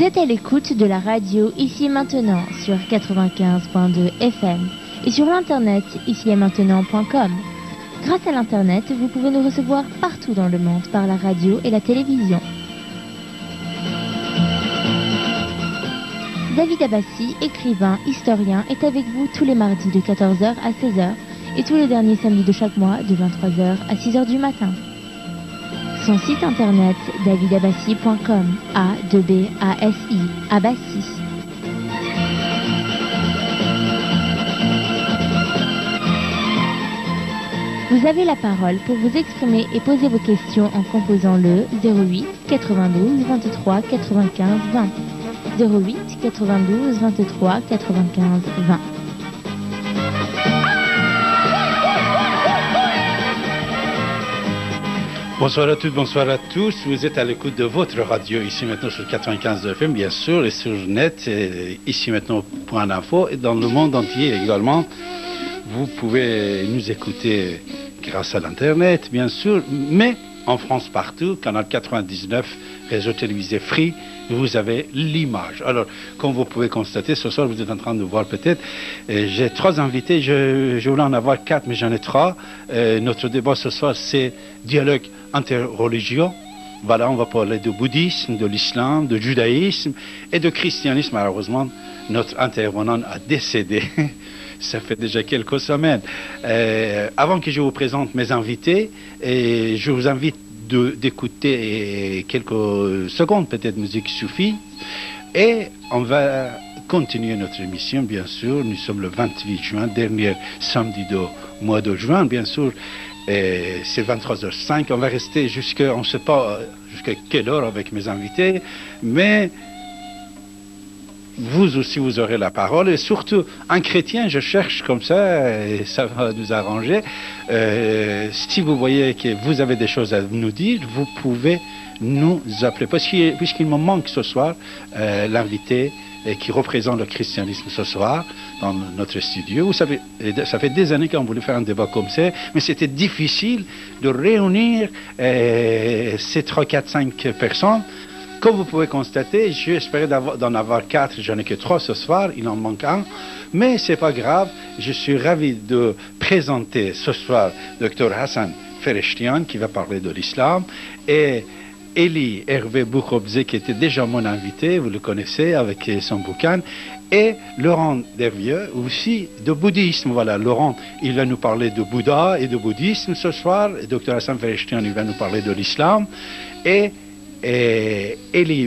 êtes à l'écoute de la radio Ici et Maintenant sur 95.2 FM et sur l'internet ici-et-maintenant.com. Grâce à l'internet, vous pouvez nous recevoir partout dans le monde par la radio et la télévision. David Abbassi, écrivain, historien, est avec vous tous les mardis de 14h à 16h et tous les derniers samedis de chaque mois de 23h à 6h du matin. Son site internet davidabassi.com, A-2-B-A-S-I, Abbassi. Vous avez la parole pour vous exprimer et poser vos questions en composant le 08 92 23 95 20. 08 92 23 95 20. Bonsoir à toutes, bonsoir à tous. Vous êtes à l'écoute de votre radio ici maintenant sur 95 FM, bien sûr, et sur net, ici maintenant.info, et dans le monde entier également. Vous pouvez nous écouter grâce à l'internet, bien sûr, mais en France partout, canal 99, réseau télévisé Free, vous avez l'image. Alors, comme vous pouvez constater, ce soir, vous êtes en train de voir peut-être, j'ai 3 invités, je voulais en avoir 4, mais j'en ai 3. Notre débat ce soir, c'est dialogue interreligion. Voilà, on va parler de bouddhisme, de l'islam, de judaïsme et de christianisme. Malheureusement, notre intervenant a décédé. Ça fait déjà quelques semaines. Avant que je vous présente mes invités, je vous invite d'écouter quelques secondes, peut-être musique suffit. Et on va continuer notre émission, bien sûr. Nous sommes le 28 juin, dernier samedi du mois de juin, bien sûr. C'est 23h05. On va rester on ne sait pas jusqu'à quelle heure avec mes invités, mais vous aussi, vous aurez la parole. Et surtout, un chrétien, je cherche comme ça, et ça va nous arranger. Si vous voyez que vous avez des choses à nous dire, vous pouvez nous appeler. Puisqu'il me manque ce soir l'invité qui représente le christianisme ce soir dans notre studio. Vous savez, ça fait des années qu'on voulait faire un débat comme ça, mais c'était difficile de réunir ces 3, 4, 5 personnes. Comme vous pouvez constater, j'espérais d'en avoir 4, j'en ai que 3 ce soir, il en manque un, mais c'est pas grave, je suis ravi de présenter ce soir Dr Hassan Fereshtian qui va parler de l'islam, et Elie Hervé Boukhobzé qui était déjà mon invité, vous le connaissez avec son bouquin, et Laurent Dervieux aussi de bouddhisme. Voilà, Laurent, il va nous parler de Bouddha et de bouddhisme ce soir, et Dr Hassan Fereshtian, il va nous parler de l'islam, et Elie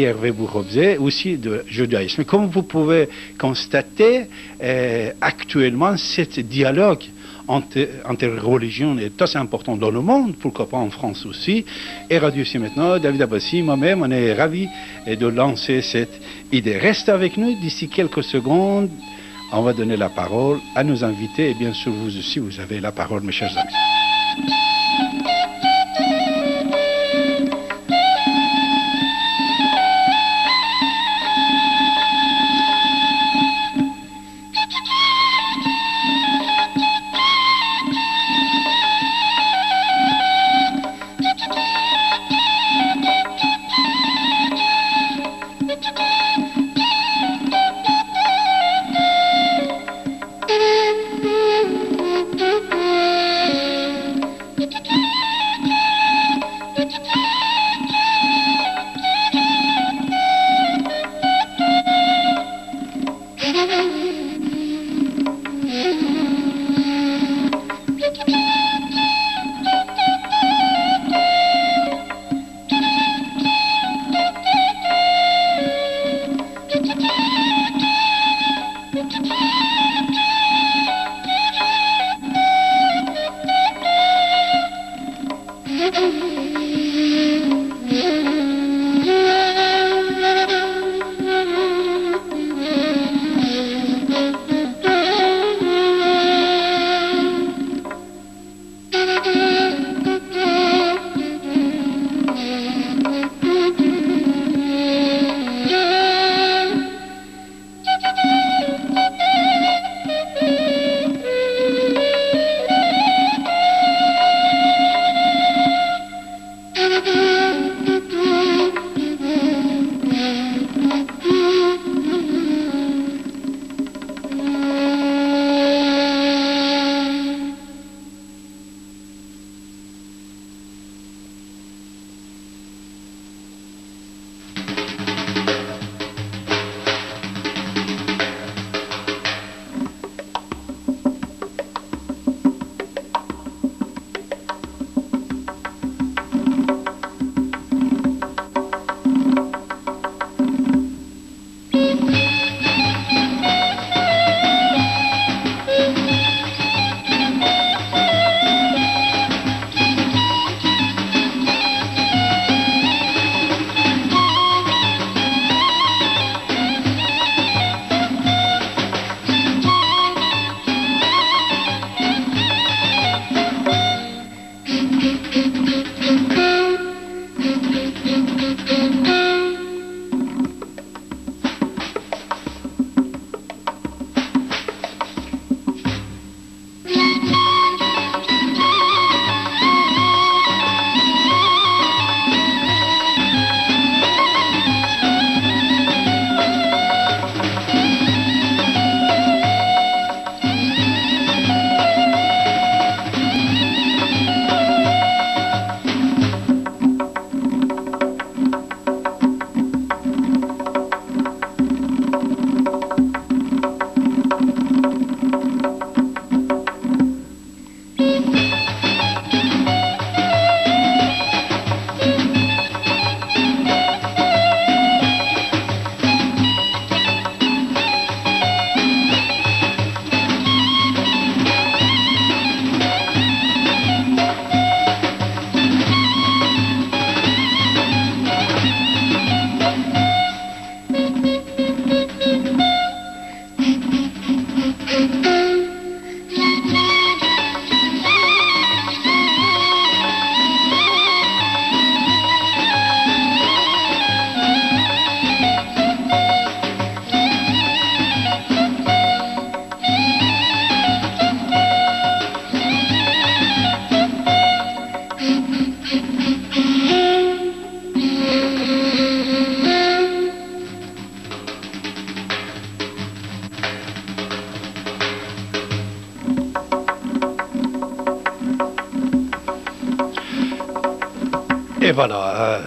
Hervé Boukhobzé aussi de judaïsme. Comme vous pouvez constater, actuellement, ce dialogue entre religions est assez important dans le monde, pourquoi pas en France aussi. Et Radio Ici Maintenant, David Abbassi, moi-même, on est ravis de lancer cette idée. Restez avec nous d'ici quelques secondes. On va donner la parole à nos invités et bien sûr vous aussi, vous avez la parole, mes chers amis. Et voilà,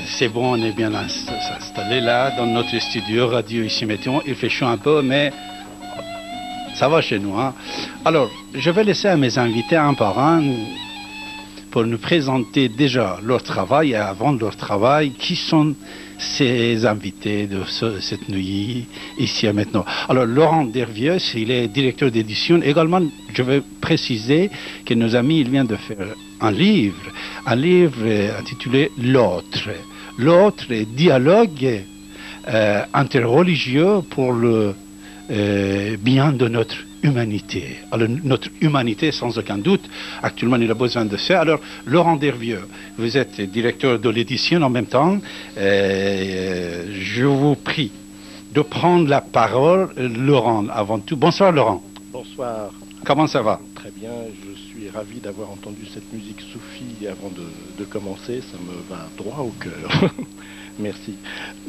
c'est bon, on est bien installé là, dans notre studio radio ici maintenant. Il fait chaud un peu, mais ça va chez nous. Hein. Alors, je vais laisser à mes invités un par un pour nous présenter déjà leur travail et avant leur travail, qui sont ces invités de cette nuit ici et maintenant. Alors, Laurent Dervieux, il est directeur d'édition. Également, je vais préciser que nos amis, il vient de faire un livre intitulé L'autre. L'autre est dialogue interreligieux pour le bien de notre humanité. Alors, notre humanité, sans aucun doute, actuellement, il a besoin de ça. Alors, Laurent Dervieux, vous êtes directeur de l'édition en même temps. Je vous prie de prendre la parole, Laurent, avant tout. Bonsoir, Laurent. Bonsoir. Comment ça va? Très bien, je suis ravi d'avoir entendu cette musique soufie avant de commencer. Ça me va droit au cœur. Merci.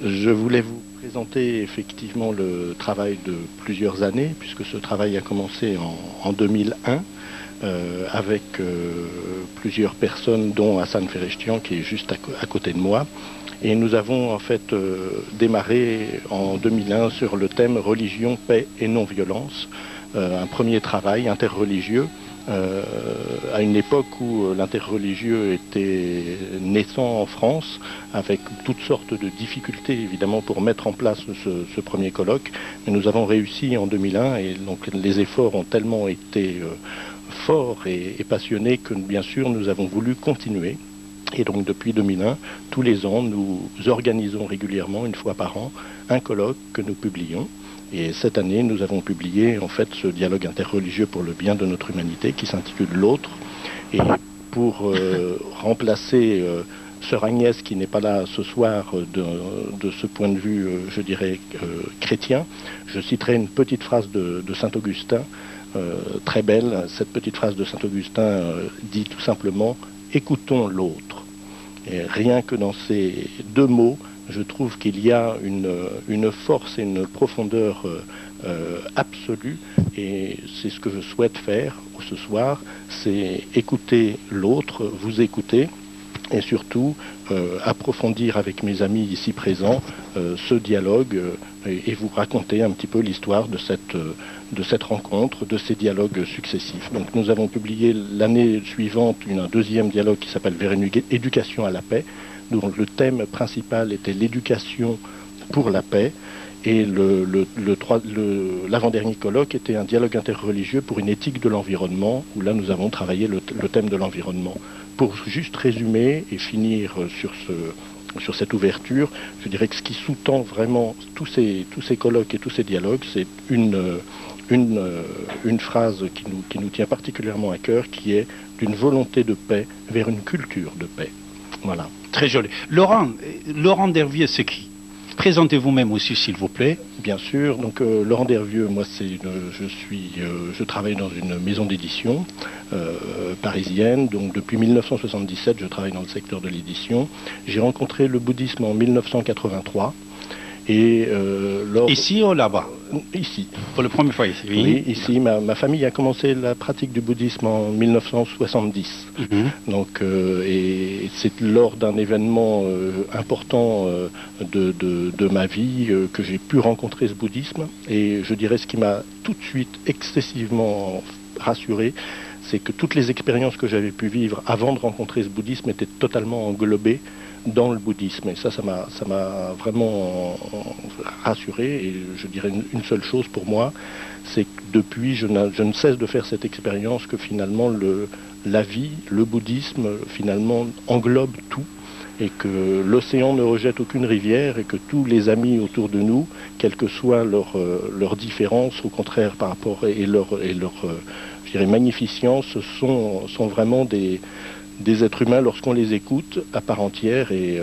Je voulais vous présenter effectivement le travail de plusieurs années, puisque ce travail a commencé en 2001 avec plusieurs personnes, dont Hassan Fereshtian, qui est juste à côté de moi. Et nous avons en fait démarré en 2001 sur le thème religion, paix et non-violence, un premier travail interreligieux. À une époque où l'interreligieux était naissant en France, avec toutes sortes de difficultés évidemment pour mettre en place ce premier colloque. Mais nous avons réussi en 2001 et donc les efforts ont tellement été forts et passionnés que bien sûr nous avons voulu continuer. Et donc depuis 2001, tous les ans, nous organisons régulièrement, une fois par an, un colloque que nous publions. Et cette année, nous avons publié en fait ce dialogue interreligieux pour le bien de notre humanité qui s'intitule L'autre. Et pour remplacer Sœur Agnès, qui n'est pas là ce soir de ce point de vue, je dirais, chrétien, je citerai une petite phrase de Saint Augustin, très belle. Cette petite phrase de Saint Augustin dit tout simplement « Écoutons l'autre ». Et rien que dans ces deux mots, je trouve qu'il y a une force et une profondeur absolue, et c'est ce que je souhaite faire ce soir, c'est écouter l'autre, vous écouter, et surtout approfondir avec mes amis ici présents ce dialogue et vous raconter un petit peu l'histoire de cette rencontre, de ces dialogues successifs. Donc nous avons publié l'année suivante un deuxième dialogue qui s'appelle Vers une éducation à la paix, dont le thème principal était l'éducation pour la paix, et l'avant-dernier colloque était un dialogue interreligieux pour une éthique de l'environnement, où là nous avons travaillé le thème de l'environnement. Pour juste résumer et finir sur cette ouverture, je dirais que ce qui sous-tend vraiment tous ces colloques et tous ces dialogues, c'est une phrase qui nous tient particulièrement à cœur, qui est d'une volonté de paix vers une culture de paix. Voilà. Très joli. Laurent Dervieux, c'est qui? Présentez-vous même aussi, s'il vous plaît. Bien sûr. Donc, Laurent Dervieux, moi, je travaille dans une maison d'édition parisienne. Donc, depuis 1977, je travaille dans le secteur de l'édition. J'ai rencontré le bouddhisme en 1983. Et ici ou là-bas? Ici. Pour la première fois ici? Oui, ici. Ma famille a commencé la pratique du bouddhisme en 1970. Donc, et c'est lors d'un événement important de ma vie que j'ai pu rencontrer ce bouddhisme. Et je dirais ce qui m'a tout de suite excessivement rassuré, c'est que toutes les expériences que j'avais pu vivre avant de rencontrer ce bouddhisme étaient totalement englobées dans le bouddhisme. Et ça m'a vraiment rassuré. Et je dirais une seule chose pour moi, c'est que depuis, je ne cesse de faire cette expérience que finalement la vie, le bouddhisme, finalement englobe tout. Et que l'océan ne rejette aucune rivière, et que tous les amis autour de nous, quelles que soient leurs différences, au contraire par rapport et leur je dirais, magnificence, sont vraiment des êtres humains lorsqu'on les écoute à part entière, et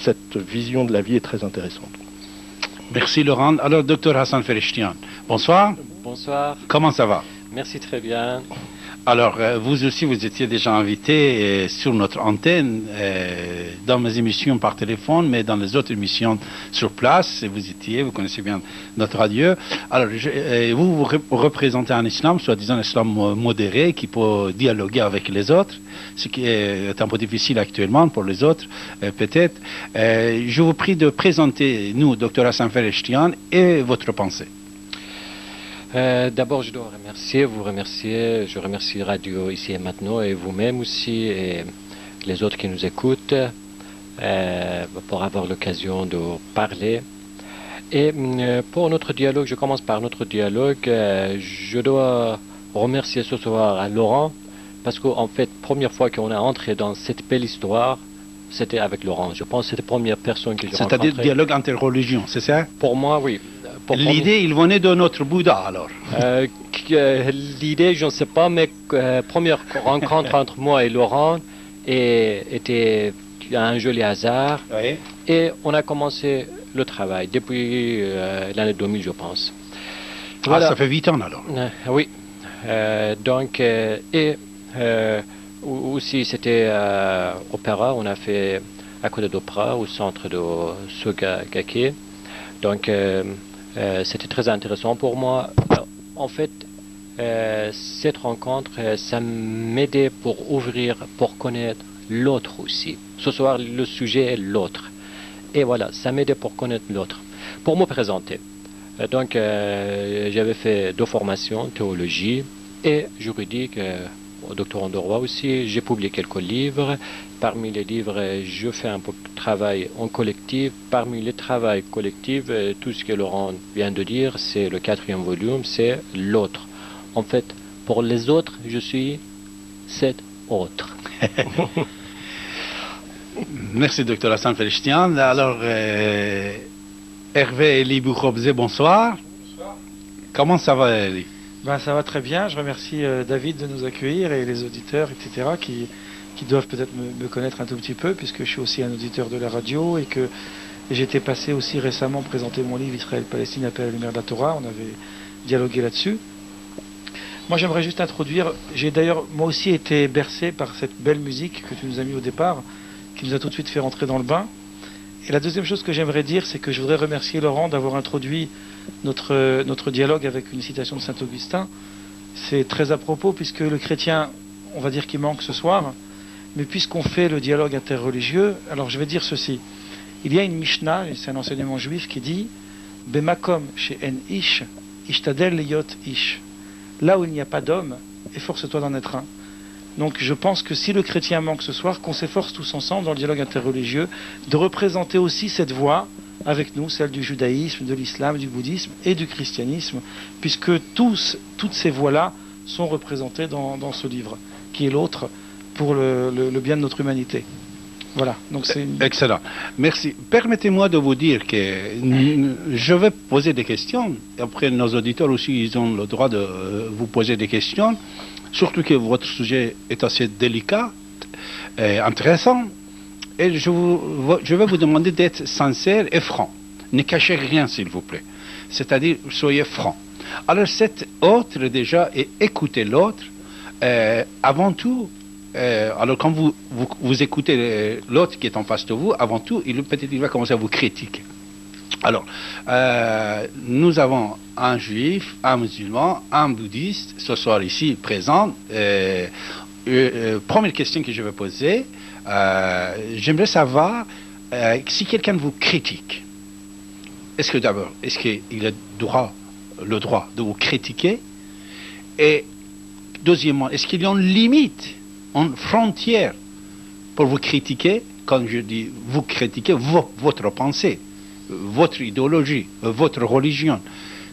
cette vision de la vie est très intéressante. Merci Laurent. Alors, docteur Hassan Fereshtian, bonsoir. Bonsoir. Comment ça va? Merci, très bien. Alors, vous aussi, vous étiez déjà invité sur notre antenne, dans mes émissions par téléphone, mais dans les autres émissions sur place, vous connaissez bien notre radio. Alors, vous représentez un islam, soi-disant un islam modéré, qui peut dialoguer avec les autres, ce qui est un peu difficile actuellement pour les autres, peut-être. Je vous prie de présenter, nous, Dr Hassan Fereshtian, et votre pensée. D'abord, je dois vous remercier, je remercie Radio Ici et Maintenant et vous-même aussi et les autres qui nous écoutent pour avoir l'occasion de parler. Et pour notre dialogue, je commence par notre dialogue, je dois remercier ce soir à Laurent parce qu'en fait, première fois qu'on est entré dans cette belle histoire, c'était avec Laurent. Je pense que c'était la première personne que j'ai rencontrée. C'est-à-dire dialogue interreligion, c'est ça? Pour moi, oui. L'idée, il venait de notre Bouddha, alors? L'idée, je ne sais pas, mais première rencontre entre moi et Laurent était un joli hasard. Oui. Et on a commencé le travail depuis l'année 2000, je pense. Voilà. Ah, ça fait 8 ans, alors? Oui. Aussi, c'était opéra. On a fait à côté d'opéra, au centre de Sugagake. Donc, c'était très intéressant pour moi. En fait, cette rencontre, ça m'aidait pour ouvrir, pour connaître l'autre aussi. Ce soir, le sujet est l'autre. Et voilà, ça m'aidait pour connaître l'autre. Pour me présenter. Donc, j'avais fait 2 formations, théologie et juridique, au doctorat en droit aussi. J'ai publié quelques livres. Parmi les livres, je fais un peu de travail en collectif. Parmi les travaux collectifs, tout ce que Laurent vient de dire, c'est le 4e volume, c'est l'autre. En fait, pour les autres, je suis cet autre. Merci, Dr Hassan Fereshtian. Alors, Hervé Eli Boukhobze, bonsoir. Bonsoir. Comment ça va, Eli? Ça va très bien. Je remercie David de nous accueillir et les auditeurs, etc., qui doivent peut-être me connaître un tout petit peu, puisque je suis aussi un auditeur de la radio et que j'étais passé aussi récemment présenter mon livre Israël-Palestine, appel à la lumière de la Torah. On avait dialogué là-dessus. Moi, j'aimerais juste introduire, j'ai d'ailleurs moi aussi été bercé par cette belle musique que tu nous as mis au départ, qui nous a tout de suite fait rentrer dans le bain. Et la deuxième chose que j'aimerais dire, c'est que je voudrais remercier Laurent d'avoir introduit notre dialogue avec une citation de Saint-Augustin. C'est très à propos, puisque le chrétien, on va dire qu'il manque ce soir, mais puisqu'on fait le dialogue interreligieux, alors je vais dire ceci. Il y a une Mishnah, et c'est un enseignement juif, qui dit « Bemakom she'en ish, ishtadel liyot ish » Là où il n'y a pas d'homme, efforce-toi d'en être un. Donc je pense que si le chrétien manque ce soir, qu'on s'efforce tous ensemble dans le dialogue interreligieux de représenter aussi cette voie avec nous, celle du judaïsme, de l'islam, du bouddhisme et du christianisme, puisque toutes ces voies-là sont représentées dans ce livre, qui est l'autre pour le bien de notre humanité. Voilà, donc c'est excellent. Merci. Permettez-moi de vous dire que je vais poser des questions. Après, nos auditeurs aussi, ils ont le droit de vous poser des questions. Surtout que votre sujet est assez délicat et intéressant. Et je vais vous demander d'être sincère et franc. Ne cachez rien, s'il vous plaît. C'est-à-dire, soyez franc. Alors, cet autre, déjà, et écoutez l'autre, avant tout, alors quand vous écoutez l'autre qui est en face de vous, avant tout, peut-être il va commencer à vous critiquer. Alors, nous avons un juif, un musulman, un bouddhiste, ce soir ici présent. Première question que je vais poser, j'aimerais savoir si quelqu'un vous critique, est-ce qu'il a le droit de vous critiquer? Et deuxièmement, est-ce qu'il y a une limite, une frontière pour vous critiquer? Quand je dis vous critiquer, votre pensée, votre idéologie, votre religion,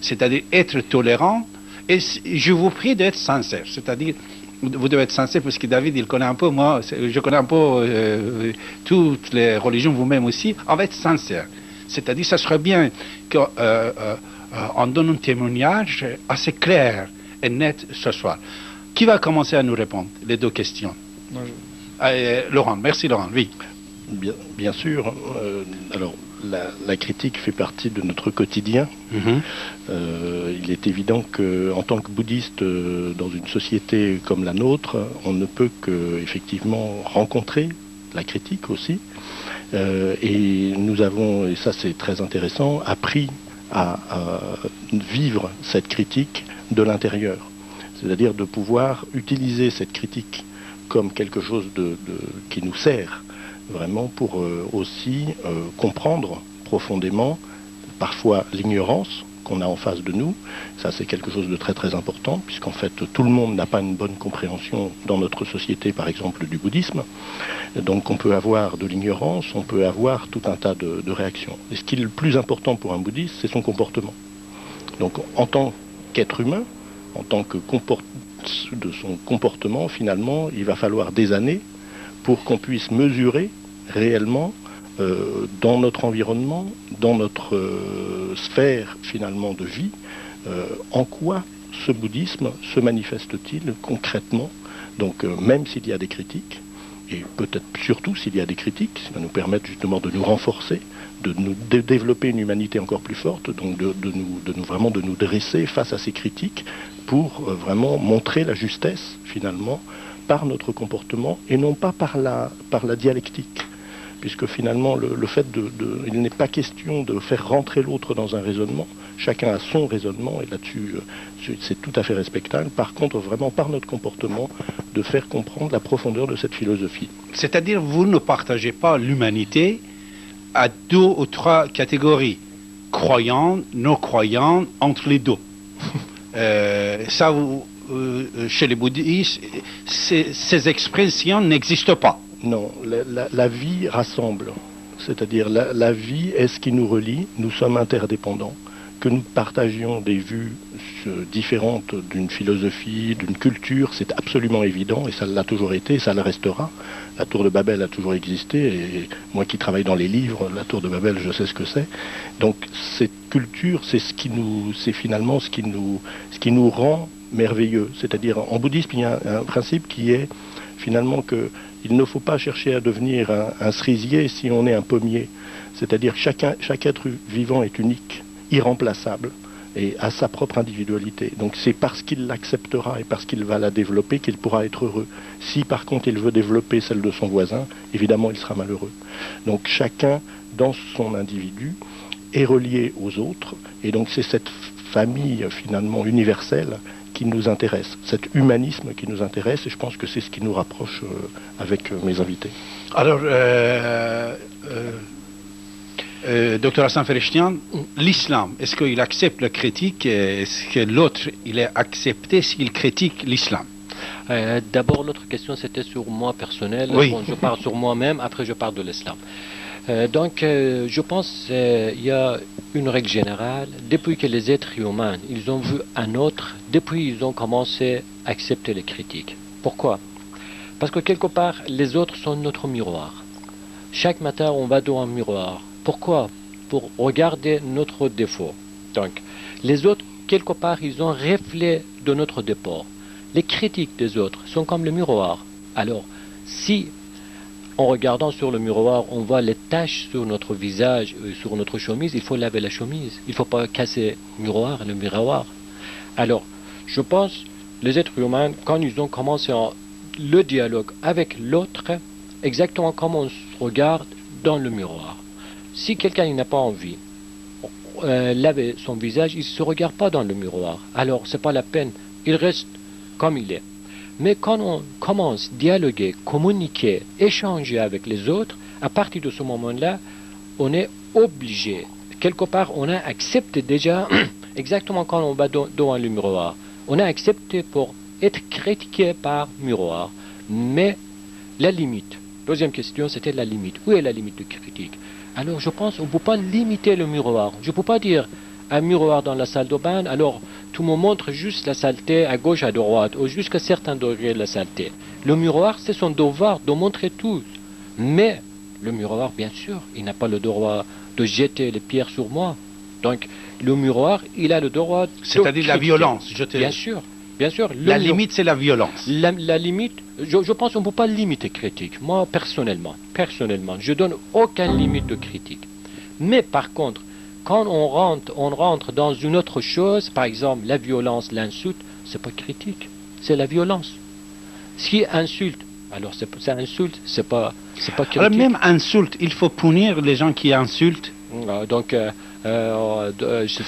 c'est-à-dire être tolérant. Et je vous prie d'être sincère, c'est-à-dire vous devez être sincère parce que David il connaît un peu, moi je connais un peu toutes les religions, vous-même aussi. On va être sincère, c'est-à-dire ça serait bien qu'on donne un témoignage assez clair et net ce soir. Qui va commencer à nous répondre les 2 questions? Moi, Laurent, merci Laurent, oui. Bien sûr. Alors, la critique fait partie de notre quotidien. Mhm. Il est évident qu'en tant que bouddhiste, dans une société comme la nôtre, on ne peut que effectivement rencontrer la critique aussi. Et nous avons, et ça c'est très intéressant, appris à vivre cette critique de l'intérieur. C'est-à-dire de pouvoir utiliser cette critique comme quelque chose qui nous sert vraiment pour aussi comprendre profondément parfois l'ignorance qu'on a en face de nous. Ça c'est quelque chose de très très important, puisqu'en fait tout le monde n'a pas une bonne compréhension dans notre société, par exemple du bouddhisme. Donc on peut avoir de l'ignorance, on peut avoir tout un tas de réactions. Et ce qui est le plus important pour un bouddhiste, c'est son comportement. Donc en tant qu'être humain, en tant que de son comportement, finalement, il va falloir des années pour qu'on puisse mesurer réellement dans notre environnement, dans notre sphère finalement de vie, en quoi ce bouddhisme se manifeste-t-il concrètement. Donc même s'il y a des critiques, et peut-être surtout s'il y a des critiques, ça va nous permettre justement de nous renforcer, de développer une humanité encore plus forte, donc vraiment de nous dresser face à ces critiques pour vraiment montrer la justesse finalement par notre comportement et non pas par la dialectique. Puisque finalement le fait il n'est pas question de faire rentrer l'autre dans un raisonnement, chacun a son raisonnement et là-dessus c'est tout à fait respectable. Par contre vraiment par notre comportement de faire comprendre la profondeur de cette philosophie. C'est-à-dire vous ne partagez pas l'humanité à 2 ou 3 catégories, croyants, non-croyants, entre les deux. Ça, chez les bouddhistes, ces expressions n'existent pas. Non, la vie rassemble. C'est-à-dire la vie est ce qui nous relie, nous sommes interdépendants. Que nous partagions des vues différentes d'une philosophie, d'une culture, c'est absolument évident et ça l'a toujours été et ça le restera. La tour de Babel a toujours existé et moi qui travaille dans les livres, la tour de Babel, je sais ce que c'est. Donc cette culture, c'est finalement ce qui nous rend merveilleux. C'est-à-dire en bouddhisme, il y a un principe qui est finalement qu'il ne faut pas chercher à devenir un cerisier si on est un pommier. C'est-à-dire chaque être vivant est unique, irremplaçable et a sa propre individualité. Donc c'est parce qu'il l'acceptera et parce qu'il va la développer qu'il pourra être heureux. Si par contre il veut développer celle de son voisin, évidemment il sera malheureux. Donc chacun dans son individu est relié aux autres et donc c'est cette famille finalement universelle qui nous intéresse, cet humanisme qui nous intéresse et je pense que c'est ce qui nous rapproche avec mes invités. Alors, Dr Hassan Fereshtian, l'islam, est-ce qu'il accepte la critique? Est-ce que l'autre, il est accepté s'il critique l'islam? D'abord, l'autre question, c'était sur moi personnel. Oui. Bon, je parle sur moi-même, après je parle de l'islam. Donc, je pense qu'il y a une règle générale. Depuis que les êtres humains, ils ont vu un autre, depuis ils ont commencé à accepter les critiques. Pourquoi? Parce que quelque part, les autres sont notre miroir. Chaque matin, on va dans un miroir. Pourquoi? Pour regarder notre défaut. Donc, les autres, quelque part, ils ont un reflet de notre départ. Les critiques des autres sont comme le miroir. Alors, si en regardant sur le miroir, on voit les taches sur notre visage, sur notre chemise, il faut laver la chemise. Il ne faut pas casser le miroir. Alors, je pense, les êtres humains, quand ils ont commencé le dialogue avec l'autre, exactement comme on se regarde dans le miroir. Si quelqu'un n'a pas envie de laver son visage, il ne se regarde pas dans le miroir. Alors, ce n'est pas la peine. Il reste comme il est. Mais quand on commence à dialoguer, communiquer, échanger avec les autres, à partir de ce moment-là, on est obligé. Quelque part, on a accepté déjà, exactement quand on va devant le miroir, on a accepté pour être critiqué par miroir. Mais la limite, deuxième question, c'était la limite. Où est la limite de critique? Alors je pense qu'on ne peut pas limiter le miroir. Je ne peux pas dire un miroir dans la salle de bain, alors tout me montre juste la saleté à gauche, à droite, ou jusqu'à certains degrés de la saleté. Le miroir, c'est son devoir de montrer tout. Mais le miroir, bien sûr, il n'a pas le droit de jeter les pierres sur moi. Donc le miroir, il a le droit de C'est-à-dire la violence. Bien sûr. Bien sûr. La limite, c'est la violence. La limite, je pense qu'on ne peut pas limiter critique. Moi, personnellement, je donne aucune limite de critique. Mais par contre, quand on rentre dans une autre chose, par exemple la violence, l'insulte, c'est pas critique, c'est la violence. Si insulte, alors c'est insulte, c'est pas critique. Alors même insulte, il faut punir les gens qui insultent. Donc,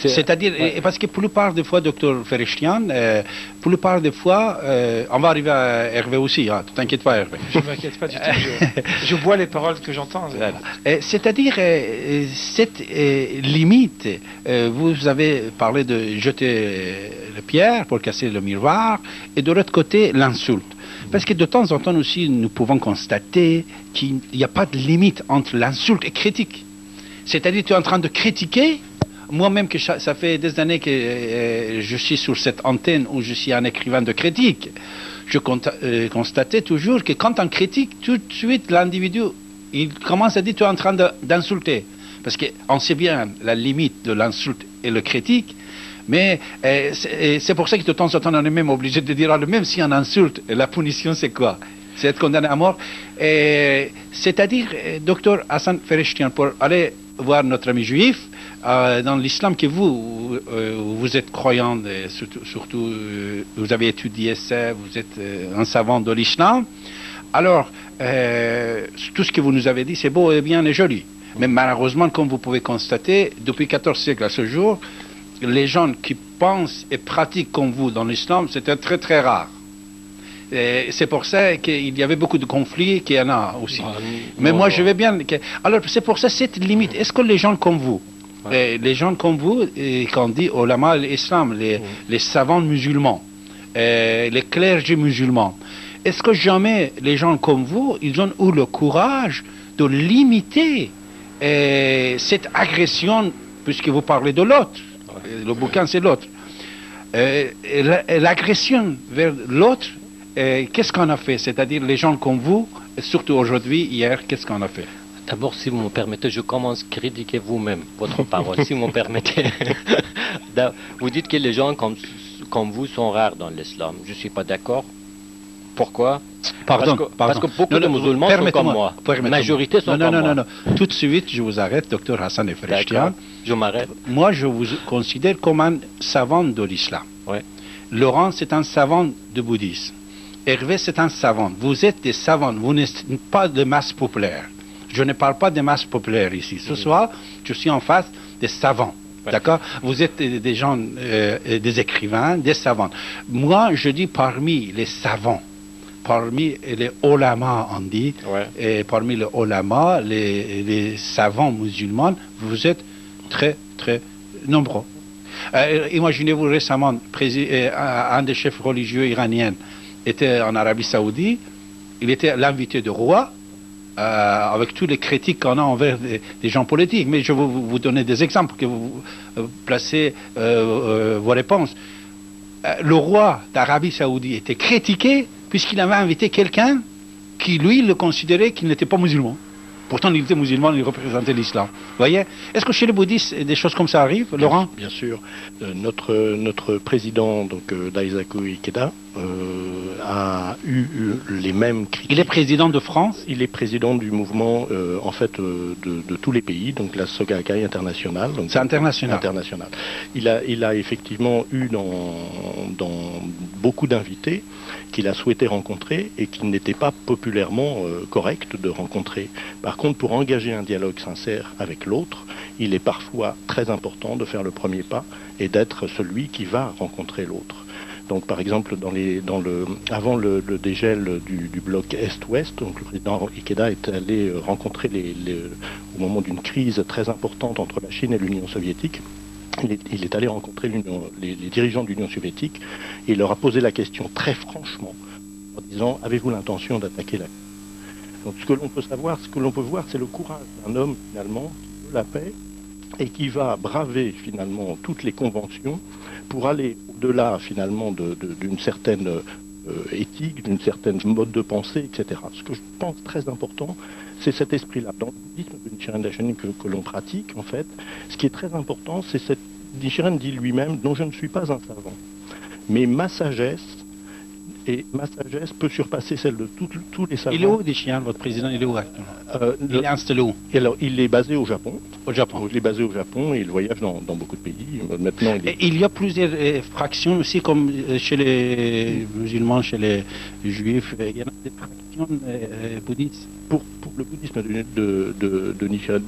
c'est-à-dire, parce que pour la plupart des fois, docteur Fereshtian, pour la plupart des fois, on va arriver à Hervé aussi, hein, ne t'inquiète pas Hervé. Je ne m'inquiète pas du tout, je bois les paroles que j'entends. Voilà. C'est-à-dire, cette limite, vous avez parlé de jeter la pierre pour casser le miroir, et de l'autre côté, l'insulte. Parce que de temps en temps aussi, nous pouvons constater qu'il n'y a pas de limite entre l'insulte et critique. C'est-à-dire, tu es en train de critiquer. Moi-même, que ça fait des années que je suis sur cette antenne où je suis un écrivain de critique, je constatais toujours que quand on critique, tout de suite, l'individu, il commence à dire tu es en train d'insulter. Parce qu'on sait bien la limite de l'insulte et le critique, mais c'est pour ça que de temps en temps, on est même obligé de dire, même si on insulte, la punition, c'est quoi? C'est être condamné à mort. C'est-à-dire, docteur Hassan Fereshtian, pour aller voir notre ami juif, dans l'islam que vous êtes croyant, surtout vous avez étudié ça, vous êtes un savant de l'islam, alors tout ce que vous nous avez dit, c'est beau et bien et joli. Mais malheureusement, comme vous pouvez constater, depuis 14 siècles à ce jour, les gens qui pensent et pratiquent comme vous dans l'islam, c'était très très rare. C'est pour ça qu'il y avait beaucoup de conflits, qu'il y en a aussi. Mais moi, je vais bien... Alors, c'est pour ça cette limite. Est-ce que les gens comme vous, les gens comme vous, qu'on dit ulama l'islam, les savants musulmans, les clergés musulmans, est-ce que jamais les gens comme vous, ils ont eu le courage de limiter cette agression, puisque vous parlez de l'autre, le bouquin c'est l'autre, l'agression vers l'autre, qu'est-ce qu'on a fait? C'est-à-dire les gens comme vous, surtout aujourd'hui, hier, qu'est-ce qu'on a fait? D'abord, si vous me permettez, je commence à critiquer vous-même votre parole, si vous me permettez. Vous dites que les gens comme vous sont rares dans l'islam. Je ne suis pas d'accord. Pourquoi? Parce que beaucoup de musulmans sont comme moi. La majorité sont comme moi. Non. Tout de suite, je vous arrête, docteur Hassan Fereshtian. Je m'arrête. Moi, je vous considère comme un savant de l'islam. Ouais. Laurent, c'est un savant de bouddhisme. Hervé, c'est un savant. Vous êtes des savants. Vous n'êtes pas de masse populaire. Je ne parle pas des masses populaires ici. Ce soir, je suis en face des savants. Ouais. D'accord? Vous êtes des gens, des écrivains, des savants. Moi, je dis parmi les savants, parmi les ulama, on dit, et parmi les ulama, les savants musulmans, vous êtes très, très nombreux. Imaginez-vous récemment, un des chefs religieux iraniens était en Arabie Saoudite, il était l'invité du roi, avec tous les critiques qu'on a envers des gens politiques. Mais je vais vous donner des exemples que vous placez vos réponses. Le roi d'Arabie Saoudite était critiqué puisqu'il avait invité quelqu'un qui, lui, le considérait qu'il n'était pas musulman. Pourtant, il était musulman, il représentait l'islam. Vous voyez? Est-ce que chez les bouddhistes, des choses comme ça arrivent, Laurent? Bien sûr. Notre président, donc Daisaku Ikeda, a eu les mêmes critiques. Il est président de France? Il est président du mouvement, en fait, de tous les pays, donc la Soka Gakkai internationale. C'est international. International. Il a effectivement eu dans beaucoup d'invités qu'il a souhaité rencontrer et qu'il n'était pas populairement correct de rencontrer. Par contre, pour engager un dialogue sincère avec l'autre, il est parfois très important de faire le premier pas et d'être celui qui va rencontrer l'autre. Donc, par exemple, avant le dégel du bloc Est-Ouest, donc le président Ikeda est allé rencontrer au moment d'une crise très importante entre la Chine et l'Union soviétique. Il est allé rencontrer les dirigeants de l'Union soviétique et il leur a posé la question très franchement en disant « Avez-vous l'intention d'attaquer la Chine ?» Donc ce que l'on peut voir, c'est le courage d'un homme finalement qui veut la paix et qui va braver finalement toutes les conventions pour aller au-delà finalement d'une certaine éthique, d'une certaine mode de pensée, etc. Ce que je pense très important, c'est cet esprit-là. Dans le bouddhisme de Nichiren Daishonin que l'on pratique, en fait, ce qui est très important, c'est Nichiren dit lui-même, dont je ne suis pas un savant, mais ma sagesse Et ma sagesse peut surpasser celle de tous les savants. Il est où, Dishian, votre président? Il est où actuellement? Il est installé où? Et alors, il est basé au Japon. Au Japon. Il est basé au Japon et il voyage dans beaucoup de pays. Maintenant, Et il y a plusieurs fractions aussi, comme chez les musulmans, chez les juifs. Il y en a des fractions bouddhistes. Pour le bouddhisme de Nichiren,